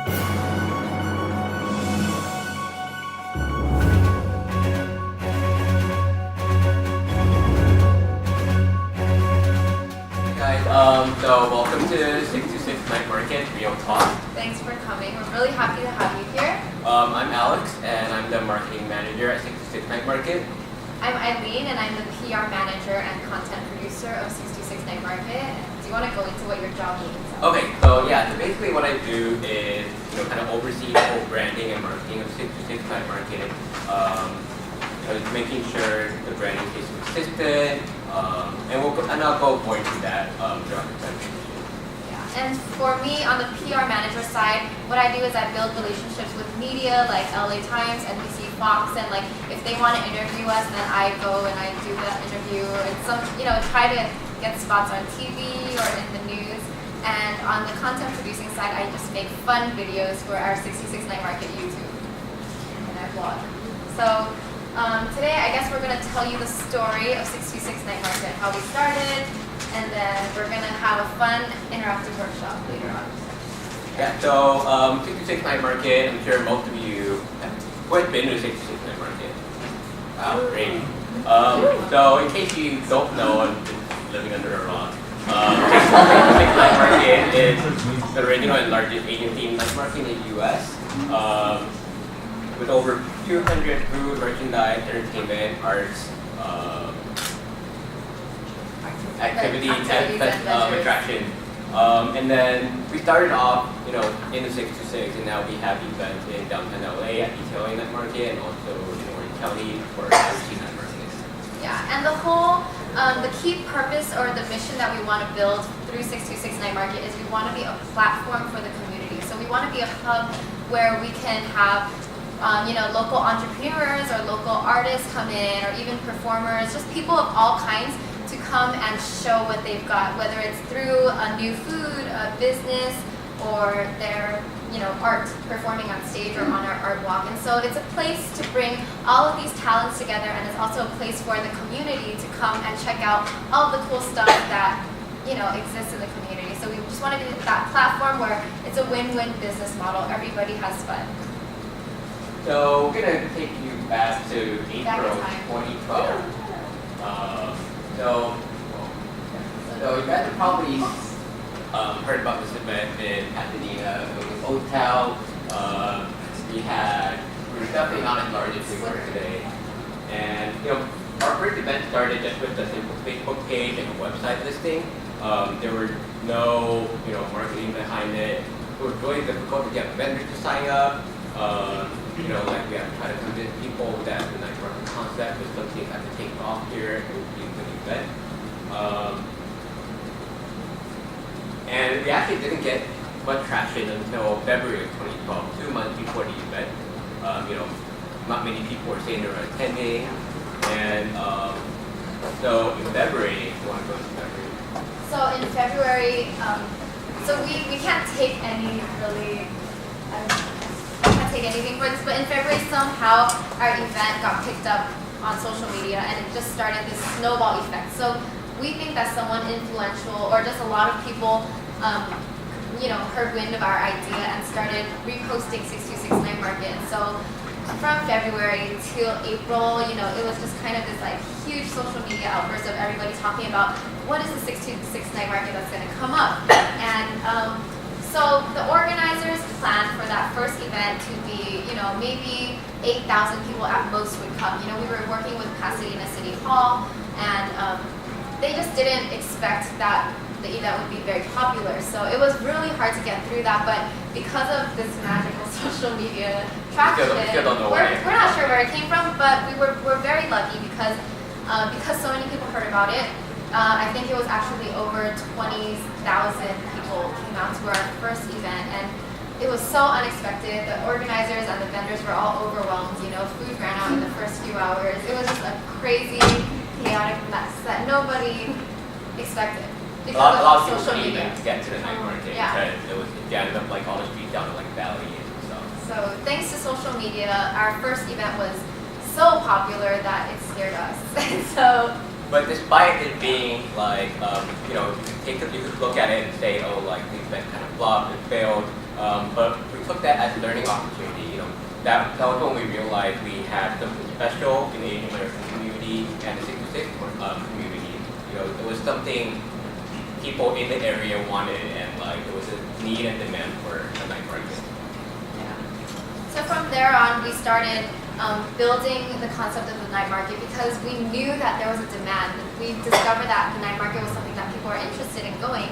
So welcome to 626 Night Market Real Talk. Thanks for coming. We're really happy to have you here. I'm Alex, and I'm the marketing manager at 626 Night Market. I'm Eileen, and I'm the PR manager and content producer of 626 Night Market. Do you want to go into what your job means? Okay, so basically what I do is kind of oversee the whole branding and marketing of 626 Night Market. Making sure the branding is consistent, and I'll go more into that throughout the presentation. Yeah, and for me on the PR manager side, what I do is I build relationships with media like LA Times, NBC, Fox, and like if they want to interview us, then I go and I do the interview and try to get spots on TV or in the news. And on the content producing side, I just make fun videos for our 66 Night Market YouTube and I vlog. So today, I guess we're going to tell you the story of 626 Night Market, how we started, and then we're going to have a fun interactive workshop later on. Yeah, so 626 Night Market, I'm sure most of you have been to 626 Night Market. Wow, great. So in case you don't know, I'm just living under a rock. 626 Night Market is the original and largest Asian-themed night market in the U.S. With over 200 food, merchandise, entertainment, arts, activities, attraction. And then we started off, in the 626, and now we have events in downtown LA at Detailing Night Market, and also in Orange County for overseas night markets. Yeah, and the whole, the key purpose or the mission that we want to build through 626 Night Market is we want to be a platform for the community. So we want to be a hub where we can have local entrepreneurs or local artists come in, or even performers, just people of all kinds to come and show what they've got, whether it's through a new food, a business, or their art performing on stage or on our art walk. And so it's a place to bring all of these talents together, and it's also a place for the community to come and check out all the cool stuff that exists in the community. So we just want to be that platform where it's a win-win business model. Everybody has fun. So we're going to take you back to April 2012. So you guys have probably heard about this event in Pasadena. It was a hotel. We were definitely not as large as we were today. And our first event started just with a simple Facebook page and a website listing. There were no marketing behind it. It was really difficult to get vendors to sign up. We have to try to convince people that the night market concept is something that can take off here and would be a good event. And we actually didn't get much traction until February of 2012, 2 months before the event. Not many people were saying they were attending. And so in February, if you want to go to February. So in February, so we can't take any really, take anything for this, but in February somehow our event got picked up on social media and it just started this snowball effect. So we think that someone influential or just a lot of people heard wind of our idea and started reposting 626 Night Market. So from February till April, it was just kind of this huge social media outburst of everybody talking about what is the 626 Night Market that's going to come up. And so the organizers planned for that first event to be, maybe 8,000 people at most would come. We were working with Pasadena City Hall, and they just didn't expect that the event would be very popular. So it was really hard to get through that, but because of this magical social media traction, we're not sure where it came from, but we're very lucky because so many people heard about it. I think it was actually over 20,000 people came out to our first event, and it was so unexpected. The organizers and the vendors were all overwhelmed. Food ran out in the first few hours. It was just a crazy, chaotic mess that nobody expected. A lot of people couldn't even get to the night market because it was ended up all the streets down to Valley and stuff. So thanks to social media, our first event was so popular that it scared us. But despite it being you could look at it and say, the event kind of flopped and failed. But we took that as a learning opportunity. That was when we realized we had something special in the Asian American community and the 66 community. It was something people in the area wanted, and there was a need and demand for a night market. Yeah. So from there on, we started building the concept of the night market because we knew that there was a demand. We discovered that the night market was something that people were interested in going.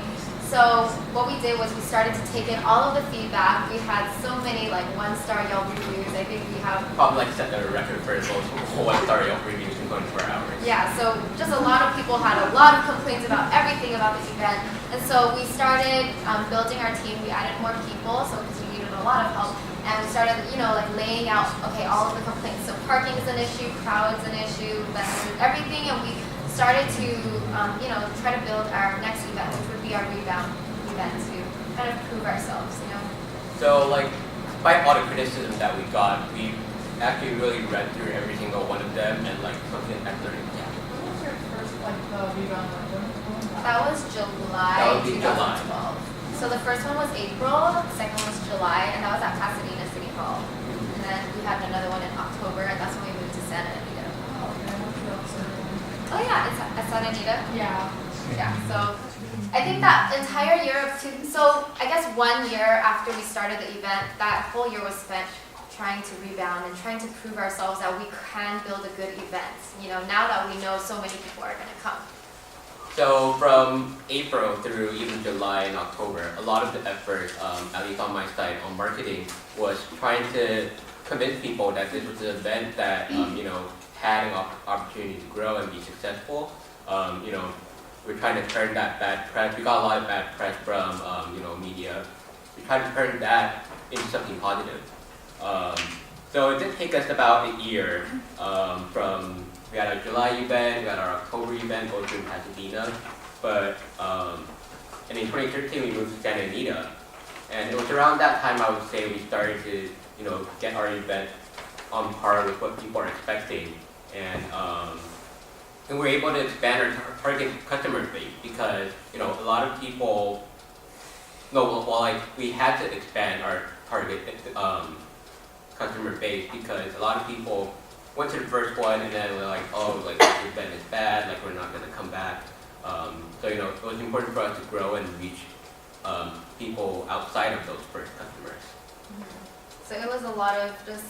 So what we did was we started to take in all of the feedback. We had so many 1-star Yelp reviews. I think we have probably set the record for most 1-star Yelp reviews in 24 hours. Yeah, so just a lot of people had a lot of complaints about everything about the event. And so we started building our team. We added more people, so because we needed a lot of help. And we started, laying out, okay, all of the complaints. So parking is an issue, crowd is an issue, vendors, everything. And we started to, try to build our next event, which would be our rebound event to kind of prove ourselves, So, by all the criticism that we got, we actually really read through every single one of them and something that learning. When was your first rebound? That was July. That would be 2012. July. So the first one was April, the second one was July, and that was at Pasadena City Hall. And then we had another one in October, and that's when we moved to Santa Anita. Oh, okay. Oh yeah, it's at Santa Anita. Yeah. Yeah, so I think that entire year so I guess 1 year after we started the event, that whole year was spent trying to rebound and trying to prove ourselves that we can build a good event. Now that we know so many people are going to come. So from April through even July and October, a lot of the effort, at least on my side, on marketing, was trying to convince people that this was an event that, had an opportunity to grow and be successful. We're trying to turn that bad press. We got a lot of bad press from, media. We tried to turn that into something positive. So it did take us about a year we had our July event, we had our October event, both in Pasadena, but and in 2013 we moved to Santa Anita, and it was around that time I would say we started to get our event on par with what people are expecting, and we were able to expand our target customer base because a lot of people we had to expand our target customer base because a lot of people went to the first one and then we're like, this event is bad, we're not going to come back. So it was important for us to grow and reach people outside of those first customers. Mm-hmm. So it was a lot of just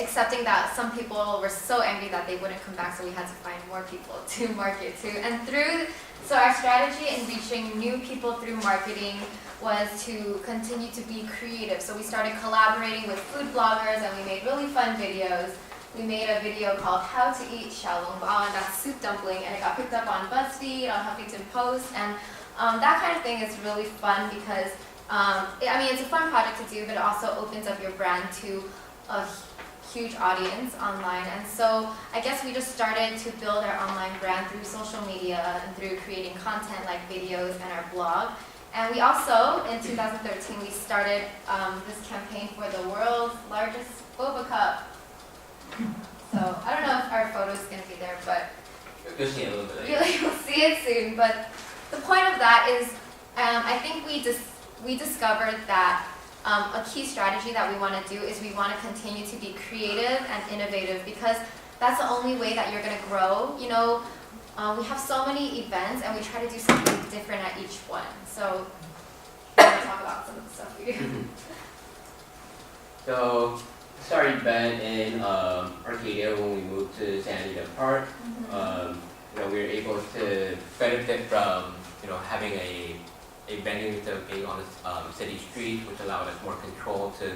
accepting that some people were so angry that they wouldn't come back, so we had to find more people to market to. And so our strategy in reaching new people through marketing was to continue to be creative. So we started collaborating with food bloggers and we made really fun videos. We made a video called How to Eat Xiaolongbao, and that's soup dumpling, and it got picked up on BuzzFeed, on Huffington Post, and that kind of thing is really fun because, it's a fun project to do, but it also opens up your brand to a huge audience online. And so I guess we just started to build our online brand through social media and through creating content like videos and our blog. And we also, in 2013, we started this campaign for the world's largest boba cup. So I don't know if our photo is going to be there, but you'll see it a little bit. You'll see it soon. But the point of that is, I think we discovered that a key strategy that we want to do is we want to continue to be creative and innovative because that's the only way that you're going to grow. We have so many events and we try to do something different at each one. So we're going to talk about some of the stuff we do. So this is our event in Arcadia when we moved to Santa Anita Park. We were able to benefit from having a venue to being on the city street, which allowed us more control to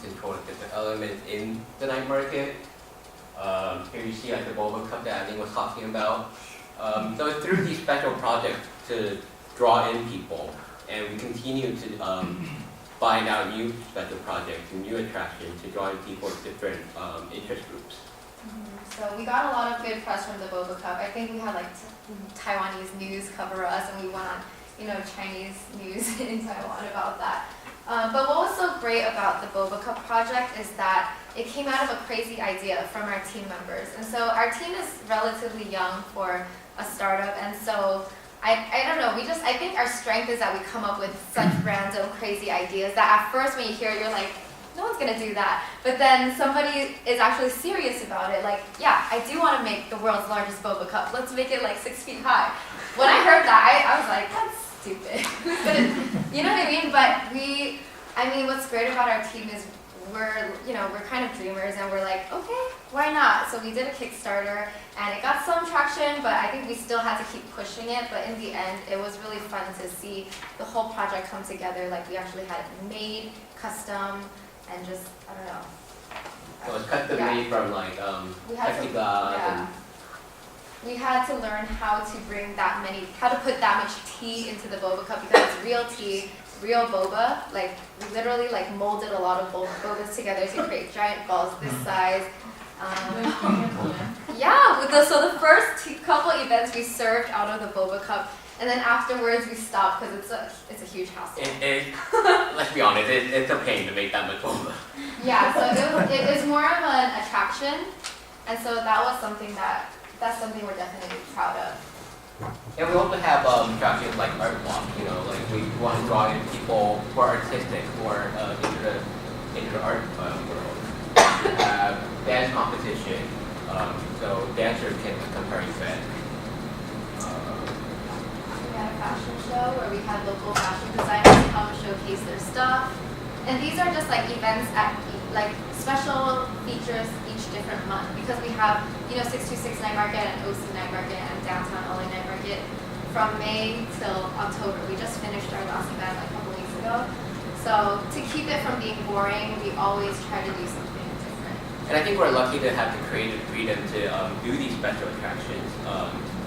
control the different elements in the night market. Here you see the boba cup that Aning was talking about. So it's through these special projects to draw in people, and we continue to find out new special projects and new attractions to draw in people with different interest groups. So we got a lot of good press from the boba cup. I think we had Taiwanese news cover us, and we went on Chinese news in Taiwan about that. But what was so great about the Boba Cup project is that it came out of a crazy idea from our team members. And so our team is relatively young for a startup, and so I don't know, I think our strength is that we come up with such random, crazy ideas that at first when you hear it, you're like, no one's gonna do that. But then somebody is actually serious about it. Like, yeah, I do want to make the world's largest boba cup. Let's make it like 6 feet high. When I heard that, I was like, that's stupid. Who's gonna, you know what I mean? But what's great about our team is we're kind of dreamers, and we're like, okay, why not? So we did a Kickstarter, and it got some traction, but I think we still had to keep pushing it. But in the end, it was really fun to see the whole project come together. Like, we actually had it made, custom, and just, I don't know. So it was custom made from like We had to, plexiglass and we had to learn how to put that much tea into the boba cup, because it's real tea, real boba. Like, we literally like molded a lot of bobas together to create giant balls this size. So the first couple events we served out of the boba cup, and then afterwards we stopped because it's a huge hassle. Let's be honest, it's a pain to make that much boba. Yeah, so it was more of an attraction, and so that's something we're definitely proud of. And we also have attractions like art walk, like we want to draw in people who are artistic, who are into the art world. We have dance competition, so dancers can become very fit. We had a fashion show where we had local fashion designers come showcase their stuff. And these are just like events at like special features each different month, because we have 626 Night Market and OC Night Market and Downtown LA Night Market from May till October. We just finished our last event like a couple weeks ago. So to keep it from being boring, we always try to do something different. And I think we're lucky to have the creative freedom to do these special attractions.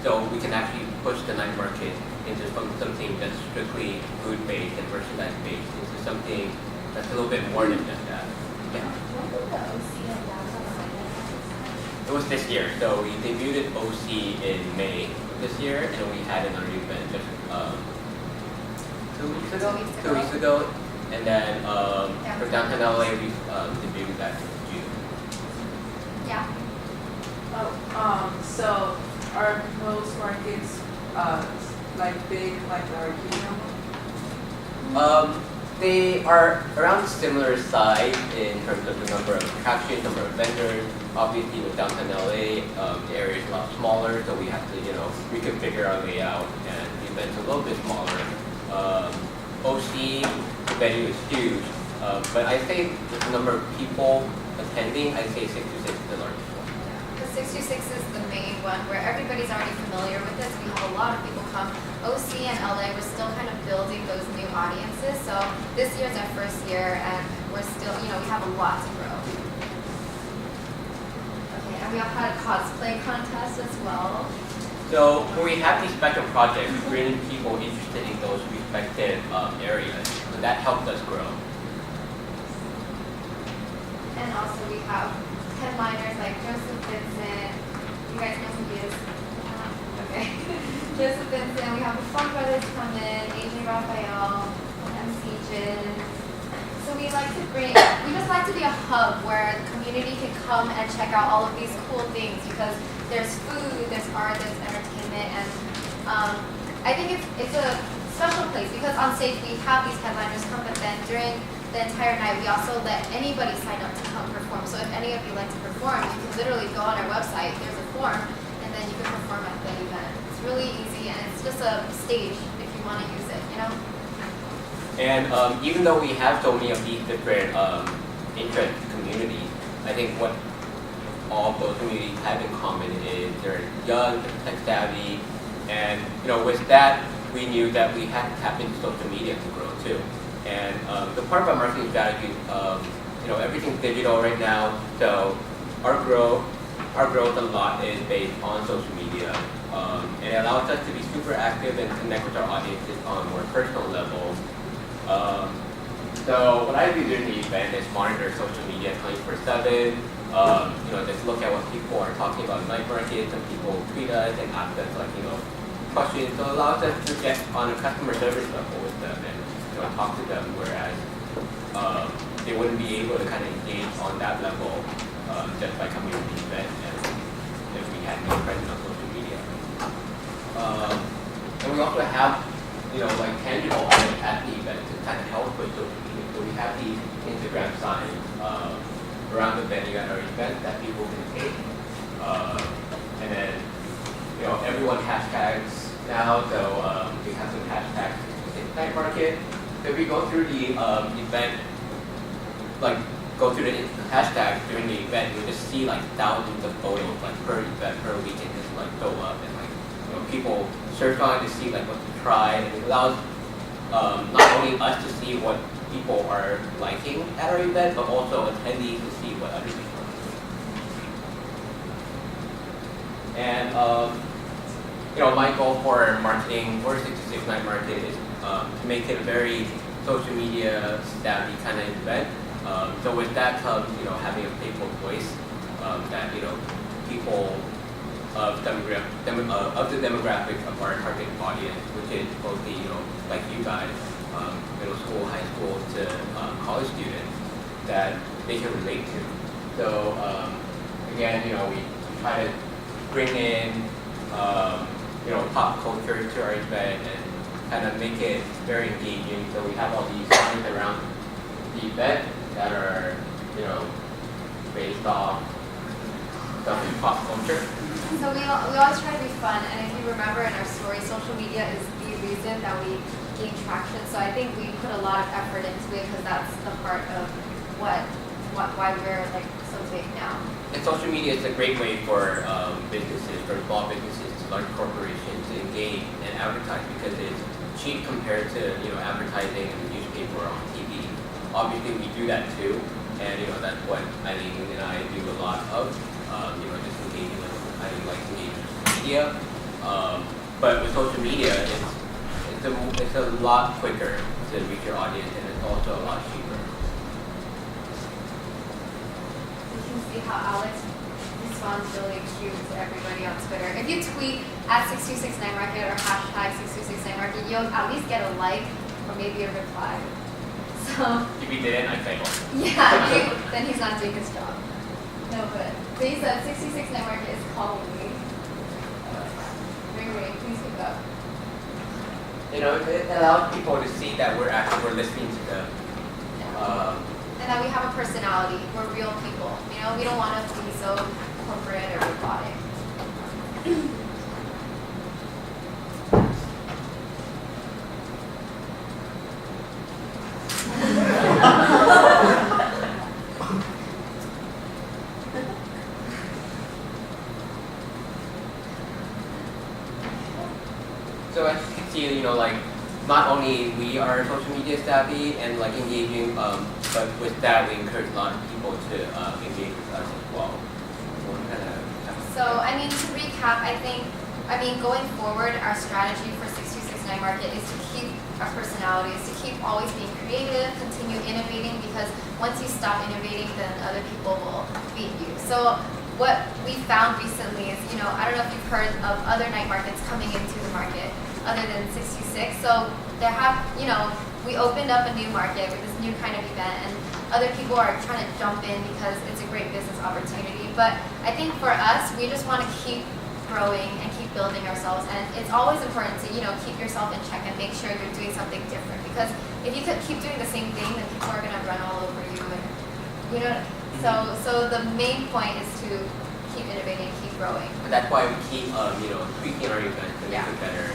So we can actually push the night market into something that's strictly food-based and merchandise-based into something that's a little bit more than just that. Yeah. It was this year. So we debuted OC in May of this year, and we had another event just 2 weeks ago. 2 weeks ago, and then for Downtown LA we debuted that in June. Yeah. So are those markets like big like the Arcadium? They are around similar size in terms of the number of attractions, number of vendors. Obviously, with Downtown LA, the area is a lot smaller, so we have to, reconfigure our layout, and the event's a little bit smaller. OC, the venue is huge, but I say the number of people attending, I'd say 626 is the largest one. The 626 is the main one where everybody's already familiar with this. We have a lot of people come. OC and LA, we're still kind of building those new audiences. So this year's our first year, and we're still, we have a lot to grow. Okay, and we also had a cosplay contest as well. So when we have these special projects, we bring in people interested in those respective areas, and that helped us grow. And also we have headliners like Joseph Vincent. You guys know who he is? Okay. Joseph Vincent. We have the Fun Brothers come in, AJ Raphael, MC Jin. So we just like to be a hub where the community can come and check out all of these cool things, because there's food, there's art, there's entertainment, and I think it's a special place, because on stage we have these headliners come, but then during the entire night we also let anybody sign up to come perform. So if any of you like to perform, you can literally go on our website, there's a form, and then you can perform at the event. It's really easy, and it's just a stage if you want to use it, And even though we have so many of these different interest communities, I think what all of those communities have in common is they're young, tech savvy, and with that we knew that we had to tap into social media to grow too. And the part of our marketing strategy is, everything's digital right now, so our growth a lot is based on social media, and it allows us to be super active and connect with our audiences on a more personal level. So what I do during the event is monitor social media 24/7. Just look at what people are talking about in night markets, and people tweet us and ask us questions. So it allows us to get on a customer service level with them and talk to them, whereas they wouldn't be able to kind of engage on that level just by coming to the event, and if we had no presence on social media. And we also have, like tangible items at the event to kind of help with social media. So we have these Instagram signs around the venue at our event that people can take. And then, everyone hashtags now, so we have some hashtags in night market. So if we go through the event, like go through the hashtags during the event, you'll just see like thousands of photos like per event, per weekend, just like go up and like people search on to see like what to try, and it allows not only us to see what people are liking at our event, but also attendees to see what other people are liking. And my goal for marketing for 626 Night Market is to make it a very social media savvy kind of event. So with that comes, having a playful voice that people of the demographic of our target audience, which is mostly like you guys, middle school, high school to college students that they can relate to. So again, we try to bring in pop culture to our event and kind of make it very engaging. So we have all these signs around the event that are based off stuff in pop culture. So we always try to be fun, and if you remember in our story, social media is the reason that we gain traction. So I think we put a lot of effort into it because that's the part of why we're like so big now. And social media is a great way for businesses, for small businesses, large corporations to engage and advertise because it's cheap compared to advertising in the newspaper or on TV. Obviously, we do that too, and that's what Eileen and I do a lot of. Just engaging with Eileen likes engaging with media, but with social media, it's a lot quicker to reach your audience, and it's also a lot cheaper. You can see how Alex responds really cute to everybody on Twitter. If you tweet at 626 Night Market or hashtag 626 Night Market, you'll at least get a like or maybe a reply. So if he didn't, I failed. Yeah, then he's not doing his job. No, but he said 66 Night Market is calling me. Ring, please pick up. It allows people to see that we're listening to them. Yeah. And that we have a personality. We're real people. We don't want to be so corporate or robotic. So as you can see, like not only we are social media savvy and like engaging, but with that we encourage a lot of people to engage with us as well. So to recap, going forward, our strategy for 626 Night Market is to keep our personalities, to keep always being creative, continue innovating, because once you stop innovating, then other people will beat you. So what we found recently is, I don't know if you've heard of other night markets coming into the market other than 66. So we opened up a new market with this new kind of event, and other people are trying to jump in because it's a great business opportunity. But I think for us, we just want to keep growing and keep building ourselves, and it's always important to keep yourself in check and make sure you're doing something different, because if you could keep doing the same thing, then people are going to run all over you, and so the main point is to keep innovating, keep growing. And that's why we keep tweaking our events to make it better,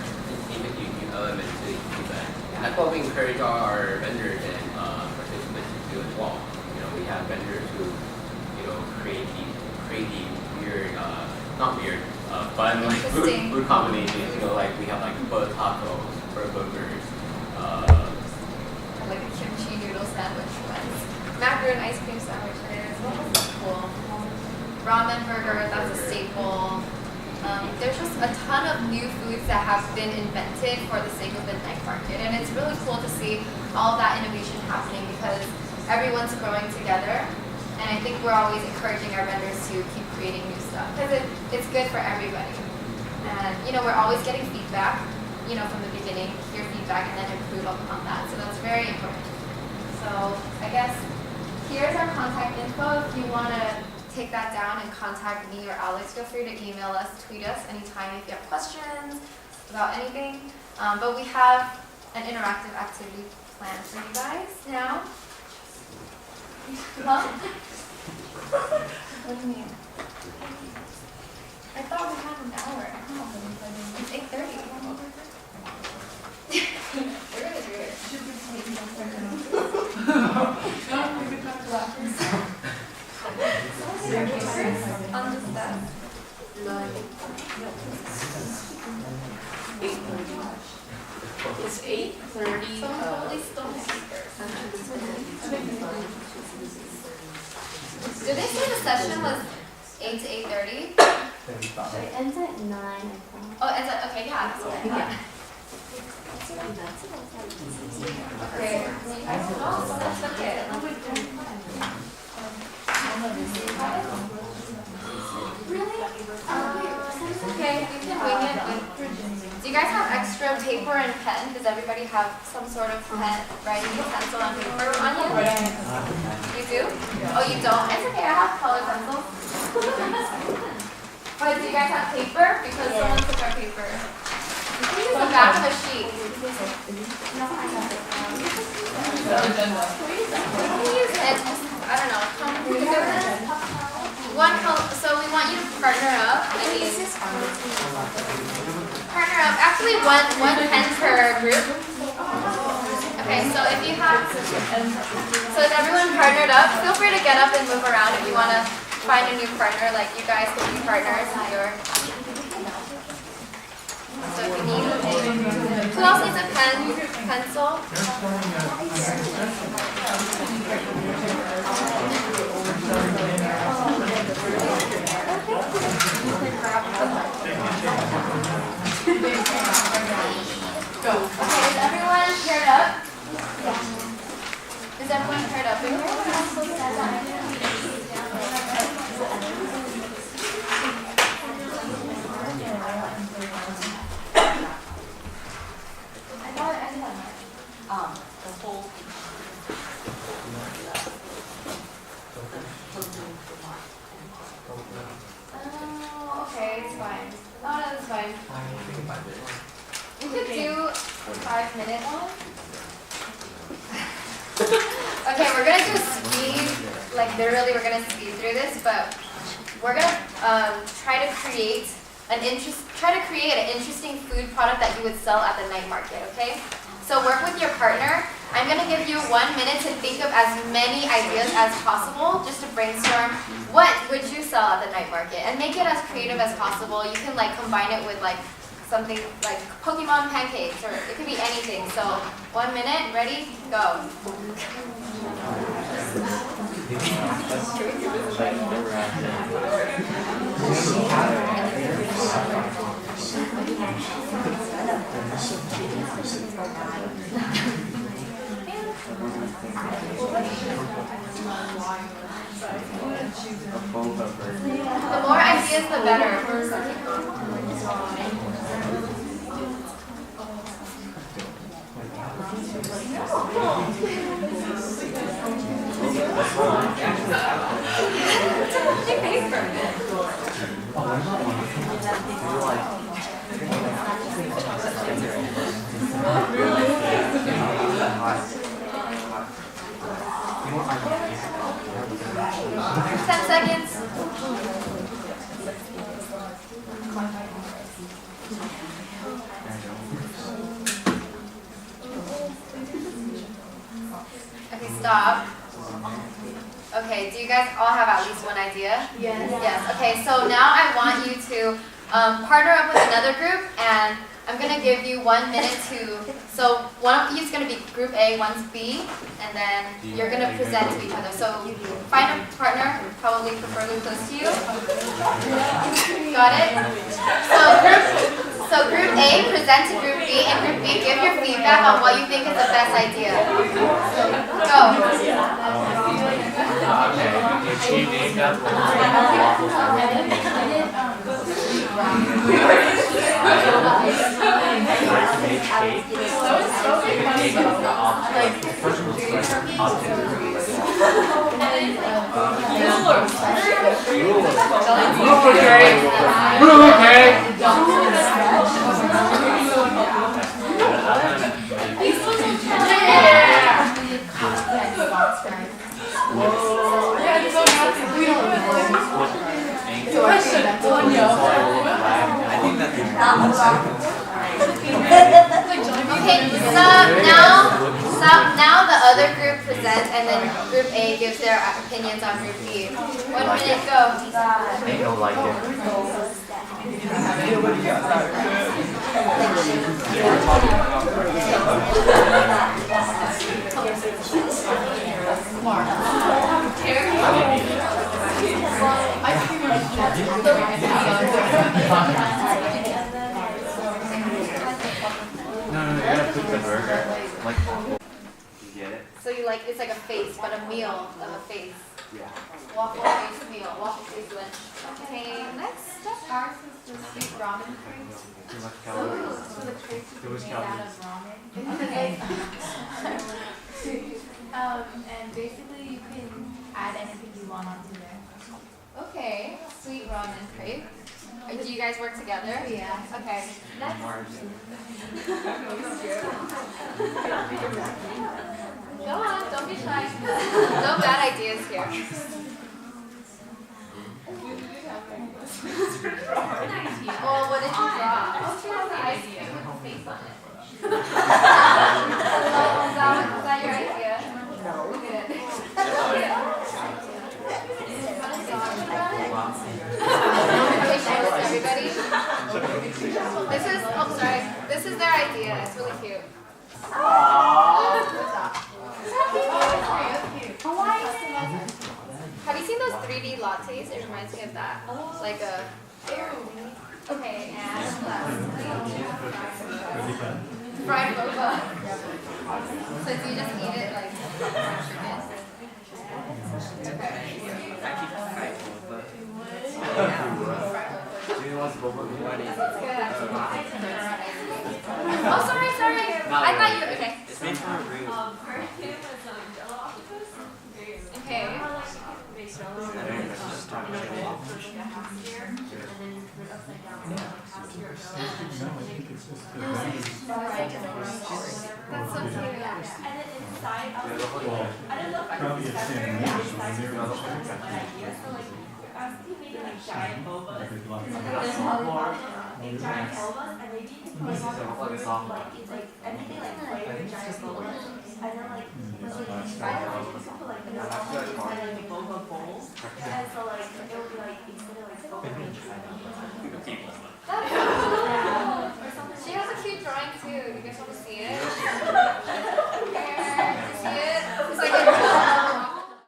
even new elements to the event. And that's why we encourage our vendors and participants to do as well. We have vendors who create these crazy weird, not weird, fun like food combinations. Like we have like pho tacos, pho burgers, like a kimchi noodle sandwich ones, macaron ice cream sandwiches. What was that cool? Ramen burger, that's a staple. There's just a ton of new foods that have been invented for the sake of the night market, and it's really cool to see all of that innovation happening because everyone's growing together. And I think we're always encouraging our vendors to keep creating new stuff because it's good for everybody. And we're always getting feedback, from the beginning, hear feedback and then improve upon that. So that's very important. So I guess here's our contact info. If you want to take that down and contact me or Alex, feel free to email us, tweet us anytime if you have questions. about anything. But we have an interactive activity planned for you guys now. Huh? What do you mean? I thought we had an hour. It's 8:30. We're gonna do it. On the staff. It's 8:30. So holy stone speakers. Did they say the session was 8 to 8:30? So it ends at 9, I thought. Oh, is it? Okay, yeah, that's what I thought. Okay. Oh, that's okay. Really? Okay, we can wing it. Do you guys have extra paper and pen? Does everybody have some sort of pen, writing pencil and paper on you? You do? Oh, you don't? It's okay, I have colored pencils. But do you guys have paper? Because someone took our paper. You can use the back of a sheet. No, I got it. You can use it, just, I don't know, come together. So we want you to partner up. Partner up. Actually, one pen per group. Okay, so if you have, so is everyone partnered up? Feel free to get up and move around if you want to find a new partner. Like you guys can be partners. So if you need, who else needs a pen, pencil? Okay, is everyone paired up? Is everyone paired up? The whole. Oh, okay, it's fine. No, it's fine. We could do a 5-minute one. Okay, we're gonna do speed, like literally we're gonna speed through this, but we're gonna try to create an interesting food product that you would sell at the night market, okay? So work with your partner. I'm gonna give you 1 minute to think of as many ideas as possible, just to brainstorm what would you sell at the night market, and make it as creative as possible. You can like combine it with like something like Pokemon pancakes, or it could be anything. So 1 minute, ready, go. 'The more ideas, the better. Ten seconds. Okay, stop. Okay, do you guys all have at least one idea? Yes. Yes. Okay, so now I want you to partner up with another group, and I'm gonna give you 1 minute to. So one of you is gonna be group A, one's B, and then you're gonna present to each other. So find a partner, probably preferably close to you. Got it? So group A present to group B, and group B give your feedback on what you think is the best idea. Go. made cake. Cake is the object. The first one was like object. I think that's Okay, so now the other group presents, and then group A gives their opinions on group B. 1 minute, go. Ain't no like it. No, you gotta put the burger. Like, you get it? So you like, it's like a face, but a meal of a face. Yeah. Waffle face meal, waffle face lunch. Okay, next step. Ours is the sweet ramen crate. Too much calories. So the crate Too much made out calories. of ramen. Okay. And basically you can add anything you want onto there. Okay, sweet ramen crate. Do you guys work together? Yeah. Okay. Next. Go on, don't be shy. No bad ideas here. Oh, what did you draw? Oh, she has the ice cream with the face on it. Was that your idea? No. Good. Everybody? This is their idea. It's really cute. Have you seen those 3D lattes? It reminds me of that. Like a bear. Okay, and fried boba. So do you just eat it like fried chicken? Oh, sorry. I thought you. Okay. It's made from a root. Okay. That's so cute. And then inside, I don't know if I can describe it very well. Inside is what idea. So like, I was thinking like giant bobas. And then there's like giant bobas, and maybe you can put like it's like anything like flavor giant bobas. And then like